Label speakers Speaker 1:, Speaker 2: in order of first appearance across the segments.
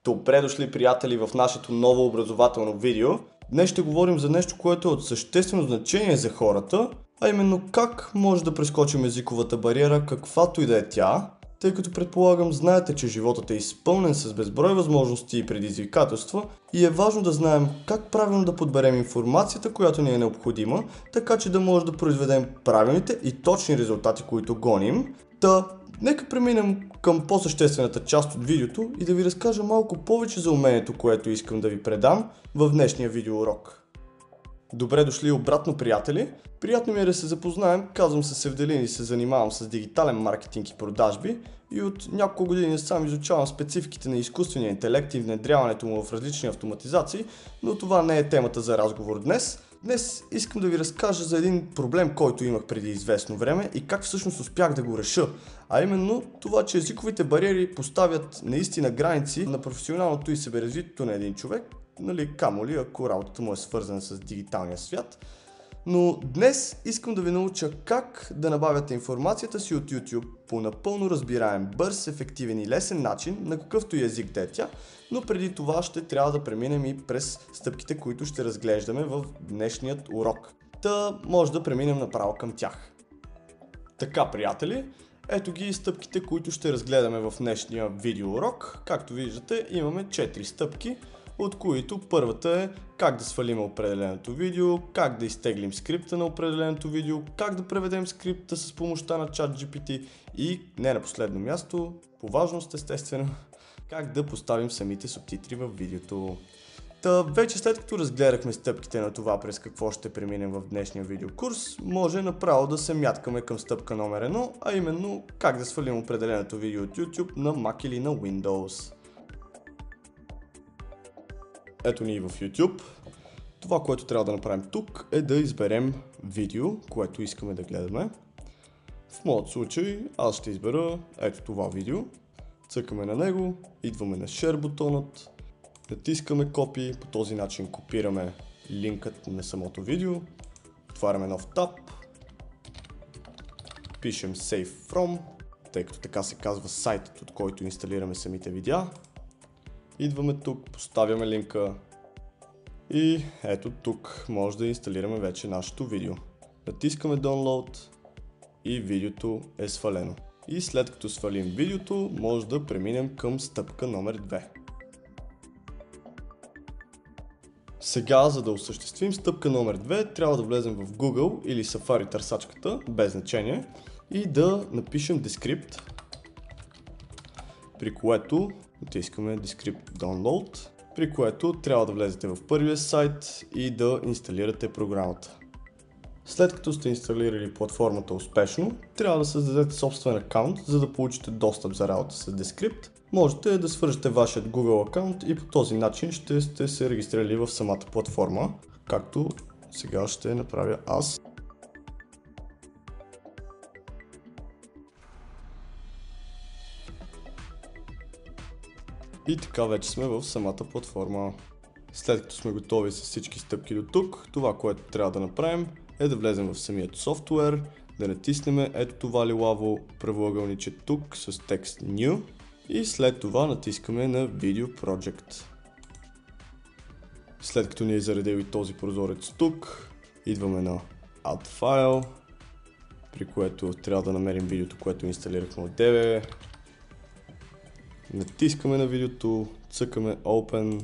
Speaker 1: Добре дошли, приятели, в нашето ново образователно видео. Днес ще говорим за нещо, което е от съществено значение за хората, а именно как може да прескочим езиковата бариера, каквато и да е тя, тъй като предполагам знаете, че животът е изпълнен с безброй възможности и предизвикателства и е важно да знаем как правилно да подберем информацията, която ни е необходима, така че да може да произведем правилните и точни резултати, които гоним. Нека преминем към по-съществената част от видеото и да ви разкажа малко повече за умението, което искам да ви предам в днешния видеоурок. Добре дошли обратно, приятели! Приятно ми е да се запознаем, казвам се Севделин и се занимавам с дигитален маркетинг и продажби и от няколко години сам изучавам спецификите на изкуствения интелект и внедряването му в различни автоматизации, но това не е темата за разговор днес. Днес искам да ви разкажа за един проблем, който имах преди известно време и как всъщност успях да го реша. А именно това, че езиковите бариери поставят наистина граници на професионалното и себеразвитието на един човек, камо ли ако работата му е свързана с дигиталния свят. Но днес искам да ви науча как да набавяте информацията си от YouTube по напълно разбираем, бърз, ефективен и лесен начин, на какъвто и език да е тя, но преди това ще трябва да преминем и през стъпките, които ще разглеждаме в днешният урок. Може да преминем направо към тях. Така, приятели, ето ги стъпките, които ще разгледаме в днешния видеоурок. Както виждате, имаме 4 стъпки, от които първата е как да свалим определеното видео, как да изтеглим скрипта на определеното видео, как да преведем скрипта с помощта на ChatGPT и не на последно място, по важност естествено, как да поставим самите субтитри в видеото. Вече след като разгледахме стъпките на това през какво ще преминем в днешния видеокурс, може направо да се мяткаме към стъпка номер 1, а именно как да свалим определеното видео от YouTube на Mac или на Windows. Ето ни в YouTube. Това, което трябва да направим тук е да изберем видео, което искаме да гледаме. В моят случай аз ще избера ето това видео. Цъкаме на него, идваме на Share бутонът, натискаме копи, по този начин копираме линкът на самото видео, отваряме нов таб, пишем Save From, тъй като така се казва сайтът, от който инсталираме самите видеа. Идваме тук, поставяме линка и ето тук може да инсталираме вече нашето видео. Натискаме Download и видеото е свалено. И след като свалим видеото, може да преминем към стъпка номер 2. Сега, за да осъществим стъпка номер 2, трябва да влезем в Google или Safari търсачката, без значение, и да напишем Descript, при което натискаме Descript Download, при което трябва да влезете в първия сайт и да инсталирате програмата. След като сте инсталирали платформата успешно, трябва да създадете собствен акаунт, за да получите достъп за работа с Descript. Можете да свържете вашият Google акаунт и по този начин ще сте се регистрирали в самата платформа, както сега ще направя аз. И така вече сме в самата платформа. След като сме готови с всички стъпки до тук, това, което трябва да направим е да влезем в самият софтуер, да натиснем ето това лилаво правоъгълниче тук с текст New и след това натискаме на Video Project. След като ни е заредил и този прозорец тук, идваме на Add File, при което трябва да намерим видеото, което инсталирахме от DB. Натискаме на видеото, цъкаме Open,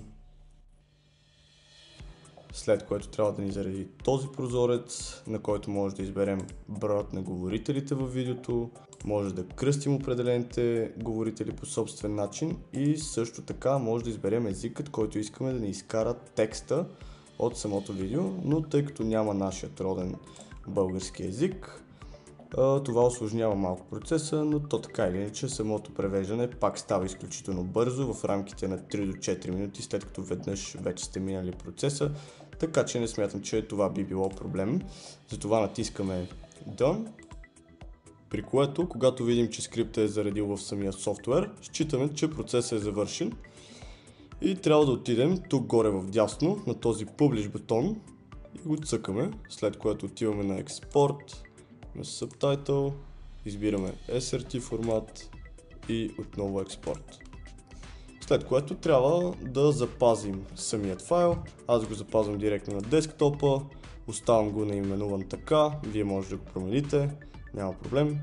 Speaker 1: след което трябва да ни зареди този прозорец, на който може да изберем броят на говорителите във видеото, може да кръстим определените говорители по собствен начин и също така може да изберем езикът, който искаме да ни изкара текста от самото видео, но тъй като няма нашият роден български език, това усложнява малко процеса, но то така или иначе самото превеждане пак става изключително бързо в рамките на 3 до 4 минути, след като веднъж вече сте минали процеса, така че не смятам, че това би било проблем. Затова натискаме Done, при което, когато видим, че скриптът е заредил в самия софтуер, считаме, че процесът е завършен и трябва да отидем тук горе в дясно на този Publish бутон и го цъкаме, след което отиваме на Export, на Subtitle, избираме SRT формат и отново експорт. След което трябва да запазим самият файл. Аз го запазвам директно на десктопа, оставам го наименуван така, вие може да го промените, няма проблем,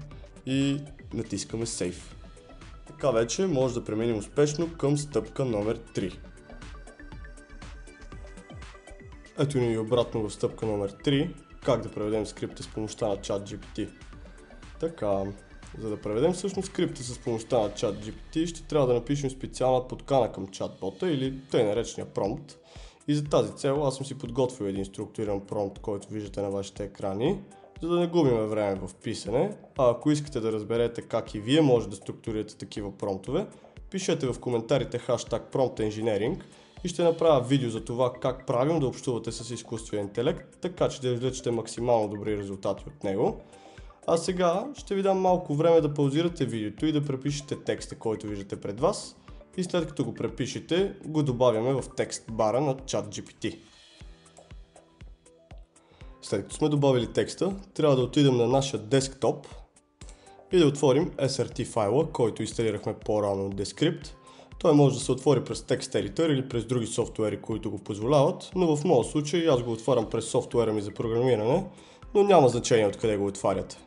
Speaker 1: и натискаме Save. Така вече може да преминем успешно към стъпка номер 3. Ето ни и обратно в стъпка номер 3, как да преведем скрипта с помощта на ChatGPT. Така, за да преведем всъщност скрипта с помощта на ChatGPT, ще трябва да напишем специална подкана към чатбота или тъй наречения промпт. И за тази цел аз съм си подготвил един структуриран промпт, който виждате на вашите екрани, за да не губим време в писане. А ако искате да разберете как и вие може да структурирате такива промптове, пишете в коментарите хаштаг PromptEngineering и ще направя видео за това как правилно да общувате с изкуствен интелект, така че да извлечете максимално добри резултати от него. А сега ще ви дам малко време да паузирате видеото и да препишете текста, който виждате пред вас. И след като го препишете, го добавяме в текст бара на ChatGPT. След като сме добавили текста, трябва да отидем на нашия десктоп и да отворим SRT файла, който инсталирахме по-рано от Descript. Той може да се отвори през Text Editor или през други софтуери, които го позволяват, но в моят случай аз го отварям през софтуера ми за програмиране, но няма значение откъде го отваряте.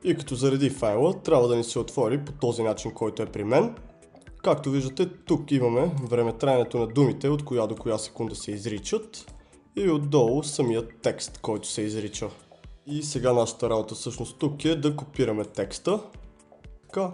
Speaker 1: И като зареди файла, трябва да ни се отвори по този начин, който е при мен. Както виждате, тук имаме времетраенето на думите, от коя до коя секунда се изричат, и отдолу самият текст, който се изрича. И сега нашата работа всъщност тук е да копираме текста. Така.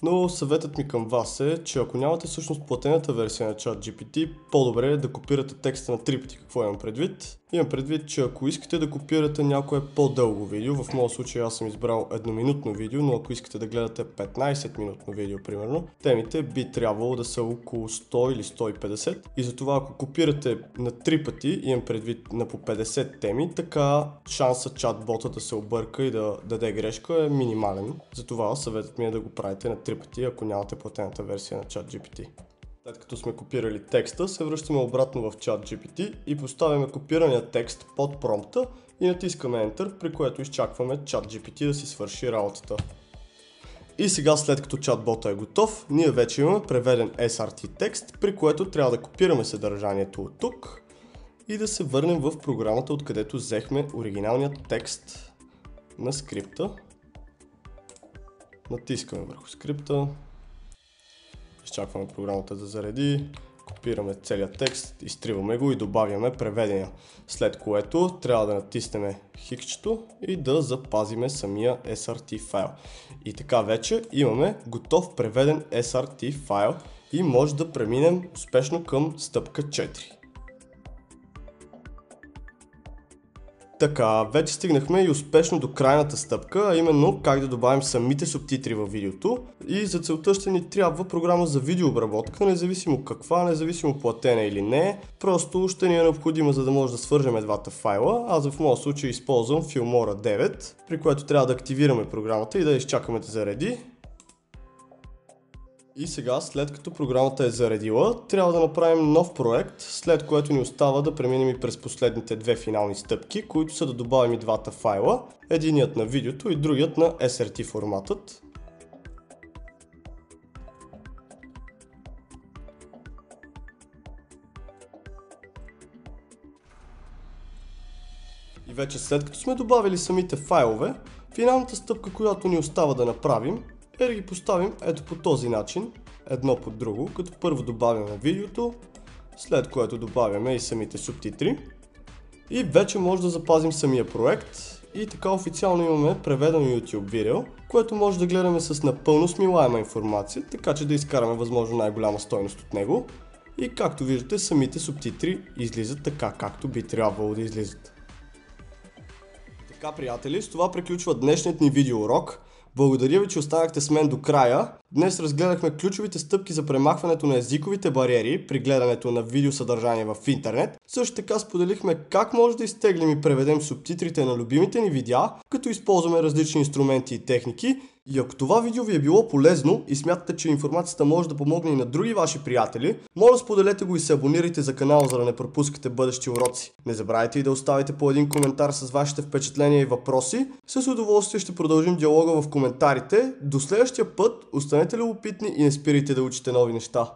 Speaker 1: Но съветът ми към вас е, че ако нямате всъщност платената версия на ChatGPT, по-добре е да копирате текста на 3 пъти. Какво имам предвид? Имам предвид, че ако искате да копирате някое по-дълго видео, в моят случай аз съм избрал едноминутно видео, но ако искате да гледате 15-минутно видео, примерно, темите би трябвало да са около 100 или 150. И затова ако копирате на 3 пъти, имам предвид на по 50 теми, така шанса чатбота да се обърка и да даде грешка е минимален. Затова съветът ми е да го правите на 3 пъти, ако нямате платената версия на ChatGPT. След като сме копирали текста, се връщаме обратно в ChatGPT и поставяме копирания текст под промпта и натискаме Enter, при което изчакваме ChatGPT да си свърши работата. И сега, след като чатбота е готов, ние вече имаме преведен SRT текст, при което трябва да копираме съдържанието от тук и да се върнем в програмата, откъдето взехме оригиналният текст на скрипта. Натискаме върху скрипта. Изчакваме програмата да зареди, копираме целият текст, изтриваме го и добавяме преведения. След което трябва да натиснем хикчето и да запазиме самия SRT файл. И така вече имаме готов преведен SRT файл и може да преминем успешно към стъпка 4. Така, вече стигнахме и успешно до крайната стъпка, а именно как да добавим самите субтитри във видеото. И за целта ще ни трябва програма за видеообработка, независимо каква, независимо платена или не. Просто ще ни е необходима, за да може да свържем двата файла. Аз в моят случай използвам Filmora 9, при което трябва да активираме програмата и да изчакаме да зареди. И сега, след като програмата е заредила, трябва да направим нов проект, след което ни остава да преминем и през последните две финални стъпки, които са да добавим и двата файла, единият на видеото и другият на SRT форматът. И вече след като сме добавили самите файлове, финалната стъпка, която ни остава да направим, е да ги поставим ето по този начин, едно под друго, като първо добавяме видеото, след което добавяме и самите субтитри. И вече може да запазим самия проект и така официално имаме преведено YouTube видео, което може да гледаме с напълно смилаема информация, така че да изкараме възможно най-голяма стойност от него. И както виждате, самите субтитри излизат така, както би трябвало да излизат. Така, приятели, с това приключва днешният ни видеоурок. Благодаря ви, че останахте с мен до края. Днес разгледахме ключовите стъпки за премахването на езиковите бариери при гледането на видеосъдържание в интернет. Също така споделихме как може да изтеглим и преведем субтитрите на любимите ни видеа, като използваме различни инструменти и техники. И ако това видео ви е било полезно и смятате, че информацията може да помогне и на други ваши приятели, моля споделете го и се абонирайте за канала, за да не пропускате бъдещи уроци. Не забравяйте и да оставите по един коментар с вашите впечатления и въпроси. С удоволствие ще продължим диалога в коментарите. До следващия път, останете любопитни и не спирайте да учите нови неща.